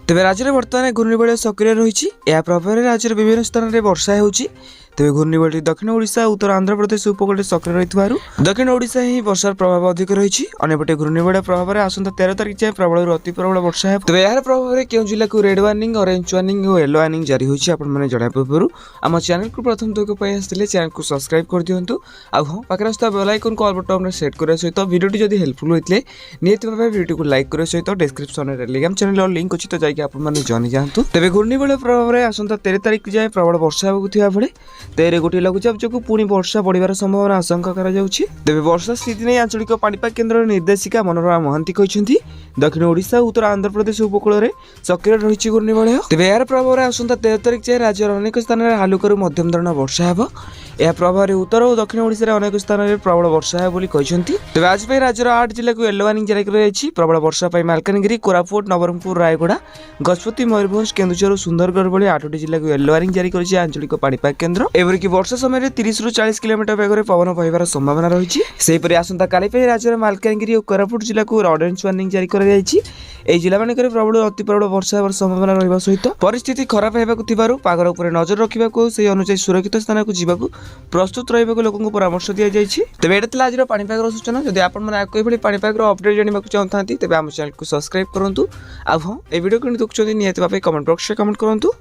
तेज राज्य में बर्तमान घूर्णिबलय सक्रिय रही प्रभाव में राज्य विभिन्न स्थान में वर्षा होती। तेज घूर्णिबलय दक्षिण ओडिशा उत्तर आंध्र प्रदेश उपकूल सक्रिय रही दक्षिण ओडिशा ही वर्षार प्रभाव अधिक रही। अंपटे घूर्णिबलय प्रभाव में आसंता 13 तारिख जाए प्रबल अति प्रबल वर्षा है। तेज यार प्रभाव में क्यों जिला को रेड वार्निंग, ऑरेंज वार्निंग और येलो वार्निंग जारी होती है जना पूर्व आम चैनल को प्रथम देखा आसते चैनल को सब्सक्राइब कर दिंतु। हाँ पाखे आसता बेल आइकन को ऑल बटन सेट करने सहित वीडियो जब हेल्पफुल होते निहत भाव वीडियो को लाइक करने सहित डिस्क्रिप्शन में टेलीग्राम चैनल लिंक अच्छी तो जाकि आपने जानी जातु। तेज घूर्णिबलय प्रभाव में आसंता 13 तारिख जाए प्रबल वर्षा होगा बेले तेरे गोटे लघुचाप जो पुणी वर्षा बढ़िबार संभावना आशंका तेज वर्षा स्थिति नहीं आंचलिक पाणीपाग केन्द्र निर्देशिका मनोरमा महांती कहते दक्षिण ओडिशा उत्तर आंध्र प्रदेश उपकूल में सक्रिय रही घूर्णिबलय। तेज यार प्रभाव में आसंता 13 तारिख जाए राज्यर अनेक स्थान में हालुकू मध्यम धरण वर्षा हो। यह प्रभाव में उत्तर और दक्षिण ओडिशा अनेक स्थान में प्रबल वर्षा है बोली कहते। तेज आज राज्यर 8 जिला को येलो वार्निंग जारी कर प्रबल वर्षा मालकानगिरी, कोरापुट, नवरंगपुर, रायगड़ा, गजपति, मयूरभंज, केन्दुझर और सुंदरगढ़ भली 8टी जिला को येलो वार्निंग जारी कर आंचलिक पाणीपाग केन्द्र। एवरिक वर्षा समय 30 ରୁ 40 किलोमीटर वेग पवन बहबार संभावना रही। सेहीपरि आसंता काली राज्य में मालकानगिरी और कोरापुट जिला को ऑरेंज वार्निंग जारी कर जिला मानक प्रबल अति प्रबल वर्षा होबार संभावना रहिबा सहित परिस्थिति खराब होगा पागर उपर नजर रखा से अनुसार सुरक्षित स्थान को जीवाक प्रस्तुत रहा लोक परामर्श दि जाएगी। तेज ये आज पाणीपाग सूचना। जदि आपड़ी पाणीपाग अपडेट जानवा चाहते तेज आम चैनल को सब्सक्राइब करूँ। हाँ ये वीडियो कि देखुं निहत भाव कमेंट बॉक्स में कमेंट करूँ।